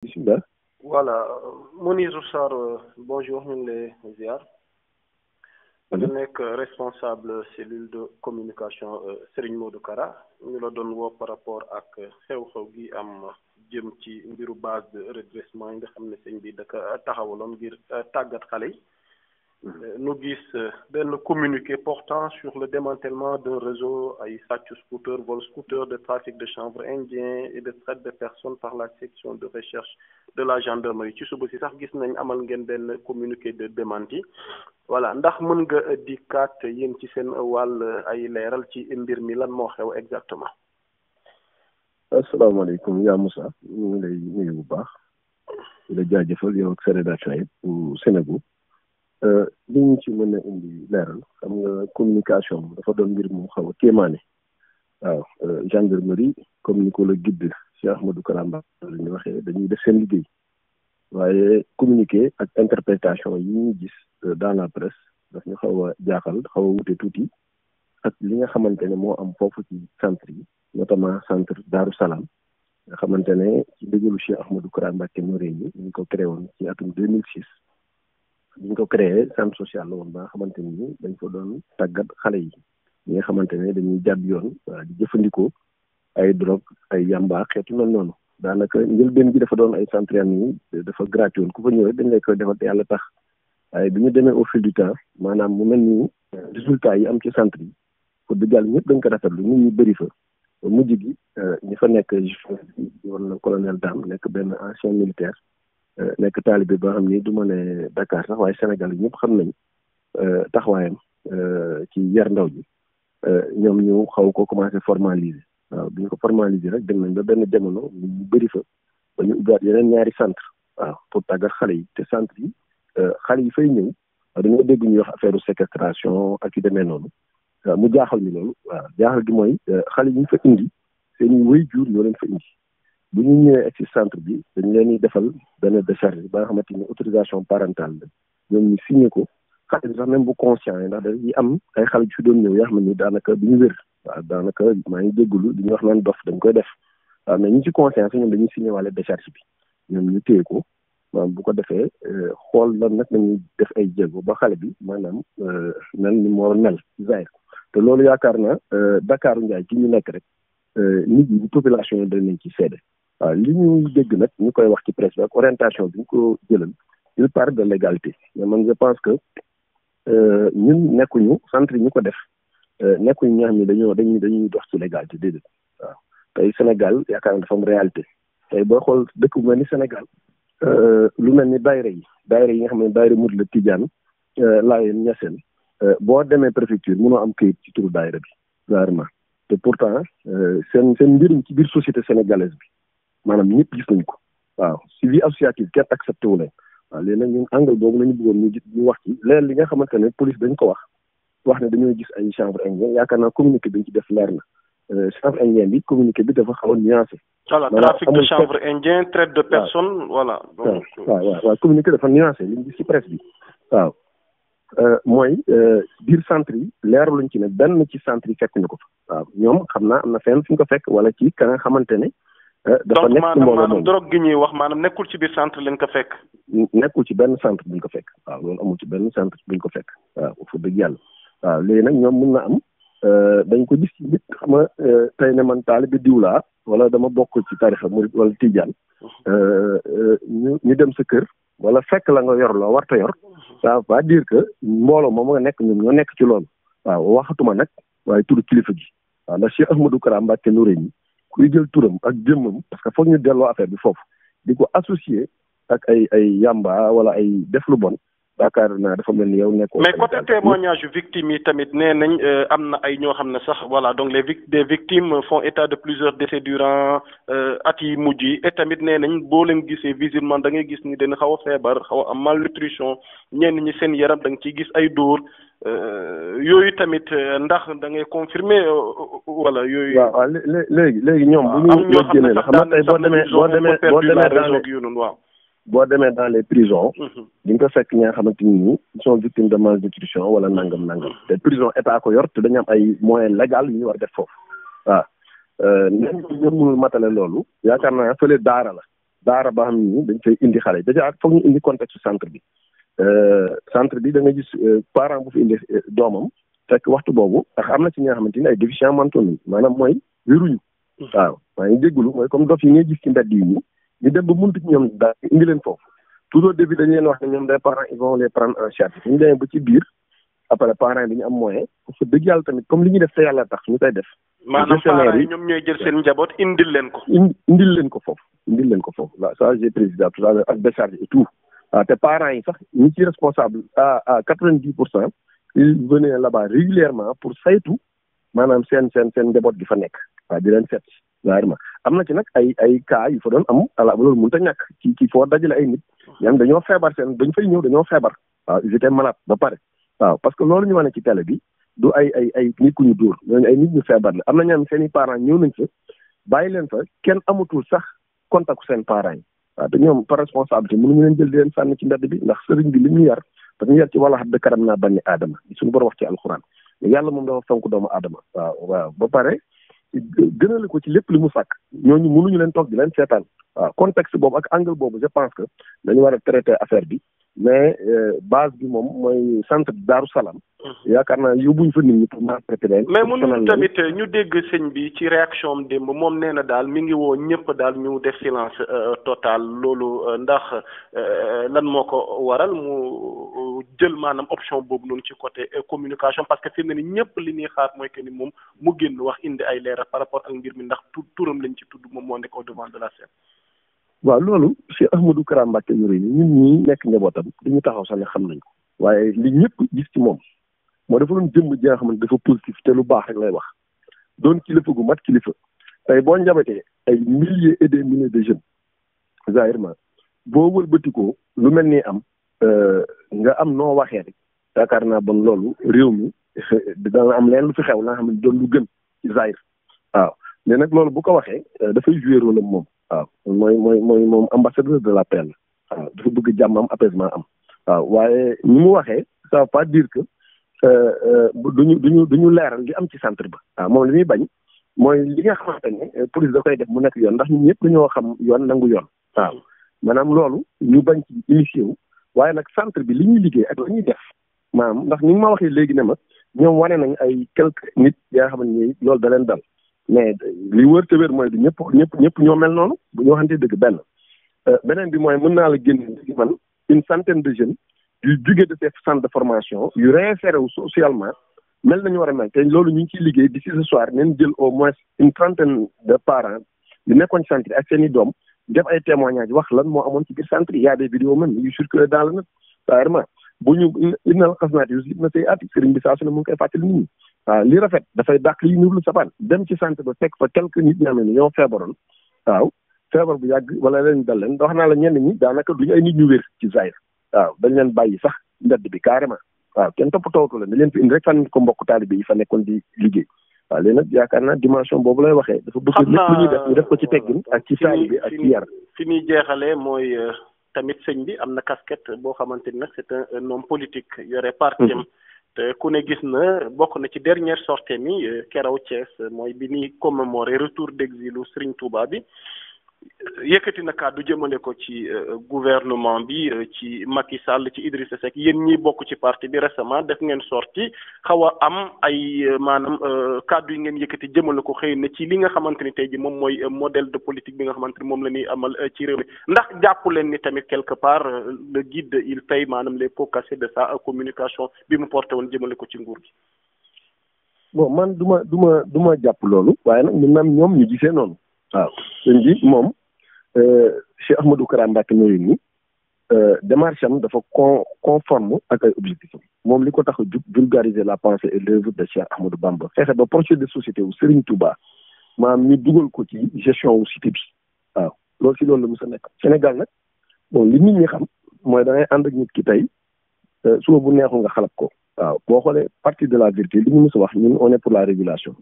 Bismillah. Voilà, Monizou Sarr, bonjour, ñu ngi lay ziar. ñu nekk responsable cellule de communication Serigne Modou Kara ñu la doon woo par rapport ak xew-xew gi am jëm ci mbiru base de redressement yi nga xam ne sëñ bi daka taxawaloon ngir tàggat xale yi. Nous gis benn communiqué portant sur le démantèlement d'un réseau ay sàcc scooter vol scooter de trafic de chanvre indien et de traite de personnes par la section de recherche de la gendarmerie ci suba si sax gis nañ amal ngeen benn communiqué de démenti voilà ndax mën nga dikkaat yéen ci seen wàll ay leeral ci mbir mi lan moo xew exactement. asalaamaaleykum yaa Moussa ñu ngi lay nuyu bu baax di la jaajëfal yow ak sa rédaction yëpp bu Sénégal li ñu ci mën a indi leeral xam nga communication dafa doon mbir mu xaw a kéemaane waaw gendarmerie comme ni ko la guide Cheikh Ahmadou Kara Mbacké la ñu waxee dañuy def seen liggéey waaye communiquer ak interprétation yi ñu gis dans la presse daf ñu xaw a jaaxal xaw a wute tuuti ak li nga xamante ne moo am foofu ci centre yi notamment centre Darou Salam nga xamante ne ci ndigalu Cheikh Ahmadou Kara Mbacké Noreyni ñu ko créé woon ci atum 2006 bi ñu ko créé centre social la woon ba nga xamante ni dañ ko doon tàggat xale yi ñi nga xamante ne dañuy jàdd yoon di jëfandikoo ay drogue ay yamba xeetu mel noonu daanaka njëlbeen gi dafa doon ay centre yi dafa gratuit woon ku fa ñëwee dañ lay koy defal te yàlla tax waaye bi ñu demee au fil du temps maanaam mu mel ni résultat yi am ci centre yi pour dëgg yàlla ñëpp dañ ko rafetlu nit ñi bëri fa mujj gi ñi fa nekk woon na colonel Dame nekk benn ancien militaire nekk taalibe ba xam ni du ma ne Dakar sax waaye Sénégal yi ñëpp xam nañ taxawaayam ci yar ndaw ji ñoom ñu xaw ko commencé formaliser waaw bi ñu ko formaliser rek dem nañ ba benn jamono ñu bëri fa ba ñu ubbiwaat yeneen ñaari centre waaw pour tàggat xale yi te centre yi xale yi fay ñëw dañoo dégg ñuy wax affaire séquestration ak yu demee noonu mu jaaxal ñu loolu waaw jaaxal gi mooy xale yi ñu fa indi seen waajur ñoo leen fa indi bu ñu ñëwee ak ci centre bi dañ leen di defal benn décharge ba nga xamante ni autorisation parentale la ñoom ñu signé ko xale bi sax même bu conscient yi ndax dañuy am ay xale yu fi doon ñëw yoo xam ne daanaka du ñu wér waaw daanaka maa ngi jégalu li ñuy wax naan dof dañ koy def waaw mais ñi ci conscience ñoom dañuy signé wàlle décharge bi ñoom ñu téye ko maanaam bu ko defee xool lan nag nañuy def ay jéego ba xale bi maanaam mel ni moo mel zaire te loolu yaakaar na Dakaaru Njaay ci ñu nekk rek nit ñi population yi dañ leen ci seede waaw li ñuy dégg nag ñu koy wax ci presse bi ak orientation bi ñu ko jëlal il parle de légalité mais man je pense que ñun nekkuñu centre yi ñu ko def nekkuñu ñoo xam ne dañuy dox ci légalité déedéet waaw tey Sénégal yaakaar na dafa am réalité tey boo xool dëkk bu mel ni Sénégal lu mel ni daayira yi nga xam ne daayira Murid la Tijaan Laayeen Ñaseen boo demee préfecture mënoo am këyit ci turu daayira bi clairement te pourtant seen mbiriñ ci biir société sénégalaise bi maanaam ñëpp gis nañ ko waaw si vie associative kenn accepté wu leen waaw léegi nag ñun angle boobu la ñu bëggoon ñu wax ci leen li nga xamante ne police dañ ko wax ne dañoo gis ay chanvre indien yaakaar naa communiqué bi ñu ci def leer na chanvre indien bi communiqué bi dafa xaw a nuancé. voilà trafic de chanvre indien traite de personnes voilà. donc waaw communiqué dafa nuancé li ñu gis ci presse bi waaw. mooy biir centre yi leeraluñ ci ne benn ci centre yi fekk ñu ko fa waaw ñoom xam naa am na fenn fi ñu ko fekk wala ci ka nga xamante ne. dafa nekk ci mbooloo maanaam drogue gi ñuy wax maanaam nekkul ci biir centre lañ ko fekk. nekkul ci benn centre buñ ko fekk waaw loolu amul ci benn centre buñ ko fekk waaw fu dëgg yàlla waaw léegi nag ñoom mun na am dañ ko gis ci nit xam nga tey ne man taalibe diw laa wala dama bokk ci tarixa murid wala tijaan ñu dem sa kër wala fekk la nga yor loo warta yor ça veut pas dire que mbooloo moom nga nekk ñoom ñoo nekk ci loolu waaw waxatuma nag waaye turu kilifa gi waaw ndax Cheikh Ahmadou Kara Mbacké Noreyni kuy jël turam ak jëmmam parce que foog ñu delloo affaire bi foofu di ko associé ak ay yamba wala ay def lu bon yaakaar naa dafa mel ni yow nekkoo. mais côté témoignage victimes yi tamit nee nañ am na ay ñoo xam ne sax voilà donc des victimes font état de plusieurs décès durant at yi mujj yi et tamit nee nañ boo leen gisee visuellement da ngay gis ni dañu xaw a feebar xaw a am malnutrition ñenn ñi seen yaram da nga ciy gis ay dóor yooyu tamit ndax da ngay confirmer wala yooyu. waaw léegi ñoom. bu ñu la génnee la xam nga tey boo demee dans les prisons. di nga ko fekk ñi nga xamante ni ils sont victimes de malnutrition wala nangam. te prison état ko yor te dañu am ay moyens légaux yu ñu war def foofu waaw. ñoom ñoom mënul matale loolu yaakaar naa fële daara la daara ba xam ni dañ fay indi xale déjà foog ñu indi contexte centre bi da nga gis parent bu fi indi doomam fekk waxtu boobu ndax am na ci ñi nga xamante ni ay déficients mentaux lañ maanaam mooy wéruñu waaw maa ngi jégalu mooy comme dof yi ngay gis ci mbedd yi nii ñu dem ba muntu ci ñoom daal indi leen foofu tout au début dañu leen wax ne ñoom des parents ils vont les prendre en charge ñu demee ba ci biir après parents yi dañu am moyen parce que dëgg yàlla tamit comme li ñuy def te yàlla tax ñu koy def. maanaam parents yi ñoom ñooy jël seen njaboot indil leen ko. indil leen ko foofu là ça j'ai précisé tout à l'heure ak décharge et tout waaw te parents yi sax ñi ci responsable à 90% ils venaient là-bas régulièrement pour saytu maanaam seen njaboot gi fa nekk waaw di leen seet vraiment am na ci nag ay cas yu fa doon am ala loolu mënut a ñàkk ci foo dajale ay nit ñoom dañoo feebar dañ fay ñëw dañoo feebar waaw ils étaient malades ba pare waaw parce que loolu ñu wane ci télé bi du ay nit ku ñu dóor ñooñu ay nit ñu feebar la am na ñoom seen i parents ñëw nañ fa bàyyi leen fa kenn amatul sax contact seen parents yi waaw te ñoom par responsabilité mënuñu leen jël di leen sànni ci mbedd bi ndax sëriñ bi li ñu yar dañu yar ci wala xat de karam naa banni aadama suñu borom wax ci alxuraan yàlla moom dafa fonk doomu aadama waaw ba pare gënale ko ci lépp li mu sàkk ñooñu mënuñu leen toog di leen seetaan waaw contexte boobu ak angle boobu je pense que dañu war a traiter affaire bi mais base bi moom mooy centre Daaru Salaam yaakaar naa yóbbuñ fa nit ñi pour maltraiter leen mais mënuñu tamit ñu dégg sëñ bi ci réaction am démb moom nee na daal mi ngi woo ñëpp daal ñu def silence total loolu ndax lan moo ko waral mu jël maanaam option boobu noonu ci côté communication parce que fi mu ne ni ñëpp li ñuy xaar mooy que ni moom mu génn wax indi ay leeral par rapport ak mbir mi ndax turam lañ ci tudd moom moo nekk au devant de la scène. waaw loolu Cheikh Ahmadou Kara Mbacké Noreyni ñun ñi nekk njabootam dañu taxaw sax ne xam nañ ko waaye li ñëpp gis ci moom moo dafa doon jëmm ji nga xamante dafa positif te lu baax rek lay wax doon kilifa gu mat kilifa tey boo njabatee ay milliers et des milliers de jeunes zahirement boo wëlbatikoo lu mel ni am nga am noo waxee rek yaakaar naa bon loolu réew mi dana am leen lu fi xew la nga xam ne doon lu gën ci zahir waaw mais nag loolu bu ko waxee dafay jouer rôle am moom waaw mooy moom ambassadeur de la paix la waaw dafa bëgg jàmm am apaisement am waaw waaye ni mu waxee ça veut pas dire que duñu leeral li am ci centre ba waaw moom li muy bañ mooy li nga xamante ne police da koy def mu nekk yoon ndax ñun ñëpp dañoo xam yoon nangu yoon waaw maanaam loolu ñu bañ ci initié wu waaye nag centre bi li ñuy liggéey ak la ñuy def maanaam ndax ni nga ma waxee léegi ne ma ñoom wane nañ ay quelques nit yaa xam ne loolu da leen dal mais li wër te wér mooy du ñëpp ñoo mel noonu bu ñu waxantee dëgg beneen bi mooy mën naa la génn man une centaine de jeunes yu jóge de ces centres de formation yu réinséré wu socialement mel nañu war a mel te loolu ñu ngi ciy liggéey d'ici ce soir neen jël au moins une trentaine de parents yu nekkoon ci centre ak seen i doom def ay témoignages wax lan moo amoon ci biir centre yi y a des vidéos même yu circulé dans le net carrément bu ñu innal xasnaati yu na say ati sëriñ bi saa su ne mu ngi koy fàttali nit ñi waaw li rafet dafay dàq li nurlu sapaan dem ci centre ba fekk fa quelques nit ñoo xam ne ñoo feebaroon waaw feebar bu yàgg wala leen dal leen wax naa la ñenn ñi daanaka duñu ay nit ñu wér ci zahir waaw dañ leen bàyyi sax mbedd bi carrément waaw kenn toppatootu leen dañ leen fi indi rek fan ko mbokk taalibe yi fa nekkoon di liggéey waaw léegi nag yaakaar naa dimension boobu lay waxee dafa bëgg lépp lu ñuy def ñu def ko ci teggin ak ci taalibe ak ci yar fi ñuy jeexalee mooy tamit sëñ bi am na casquette boo xamante ni nag c'est un homme politique yore partim te ku ne gis na bokk na ci dernière sortie mi keroog Thiès mooy bi ñuy commémorer retour d'exilu Serigne Touba bi yëkkati na kàddu jëmale ko ci gouvernement bi ci Macky Sall ci Idrissa Seck yéen ñi bokk ci parti bi récemment def ngeen sorti xaw a am ay maanaam kàddu yi ngeen yëkkati jëmale ko xëy na ci li nga xamante ni tey ji moom mooy modèle de politique bi nga xamante ni moom la ñuy amal ci réew mi ndax jàpp leen ni tamit quelque part le guide il paye maanaam les pots cassés de sa communication bi mu porté woon jëmale ko ci nguur gi. bon man du ma jàpp loolu waaye nag mun naam ñoom ñu gisee noonu. waaw sëñ bi moom Cheikh Ahmadou Kara Mbacké Noreyni démarche am dafa conforme ak ay objectifs am moom li ko tax a jug vulgariser la pensée et l'œuvre de Cheikh Ahmadou Bamba fexe ba projet de société wu Serigne Touba maanaam ñu dugal ko ci gestion wu cité bi waaw loolu si loolu la mos a nekk Sénégal nag bon li nit ñi xam mooy da ngay ànd ak nit ki tey suba bu neexul nga xalab ko waaw boo xoolee parti de la vérité li ñu mos a wax ñun on est pour la régulation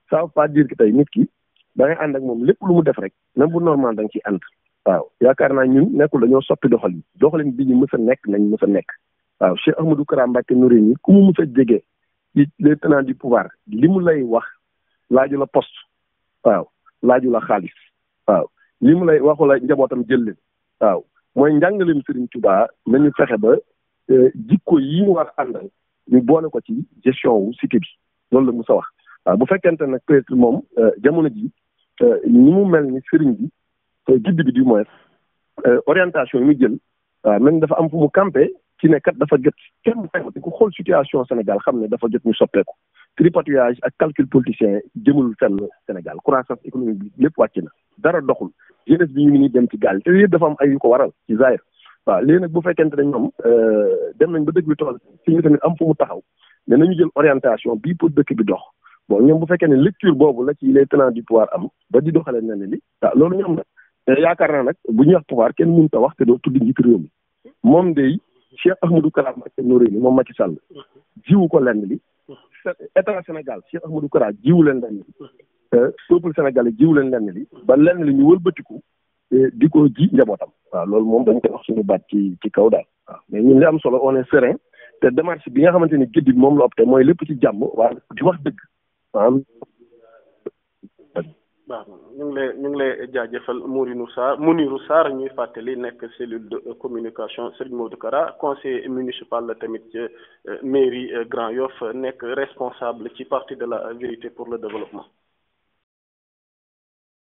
ça veut pas dire que tey nit ki da ngay ànd ak moom lépp lu mu def rek même bu normal da nga ciy ànd waaw yaakaar naa ñun nekkul dañoo soppi doxalin bi ñu mës a nekk nañ mës a nekk waaw Cheikh Ahmadou Kara Mbacké Noreyni ku mu mës a jege ci les tenants du pouvoir li mu lay wax laaju la poste waaw laaju la xaalis waaw li mu lay waxu la njabootam jël leen waaw mooy njàngaleem Serigne Touba nañu fexe ba jikko yi ñu war a àndal ñu boole ko ci gestion wu cité bi loolu la mu sa wax waaw bu fekkente nag peut-être moom jamono ji ni mu mel ni Serigne bi guide bi du moins orientation yi mu jël waaw même dafa am fu mu campé ci ne kat dafa jot kenn di ko xool situation Sénégal xam ne dafa jot ñu soppeeku tripatouillage ak calcul politicien jëmul fenn Sénégal croissance économique bi lépp wàcc na dara doxul jeunesse bi ñu ngi nii dem ci gaal te yëpp dafa am ay yu ko waral ci zaahir waaw léegi nag bu fekkente ne ñoom dem nañ ba dëkk bi tool ci ñu tamit am fu mu taxaw ne nañu jël orientation bii pour dëkk bi dox bon ñoom bu fekkee ne lecture boobu la ci les tenants du pouvoir am ba di doxalee na ne li waaw loolu ñoom nag yaakaar naa nag bu ñuy wax pouvoir kenn mënut a wax te doo tudd njiitu réew mi moom day Cheikh Ahmadou Kara Mbacké Noreyni moom Macky Sall jiwu ko lenn li état Sénégal Cheikh Ahmadou Kara jiwu leen lenn li peuple sénégalais jiwu leen lenn li ba lenn li ñu wëlbatiku di ko ji njabootam waaw loolu moom dañ koy wax suñu baat ci kaw daal waaw mais ñun li am solo on est serein te démarche bi nga xamante ni gëdd bi moom la opté mooy lépp ci jàmm waaye di wax dëgg waaw ñu ngi lay jaajëfal Mounirou Sarr ñuy fàttali nekk cellule de communication Serigne Modou Kara conseiller municipal la tamit ci mairie Grand Yoff nekk responsable ci parti de la vérité pour le développement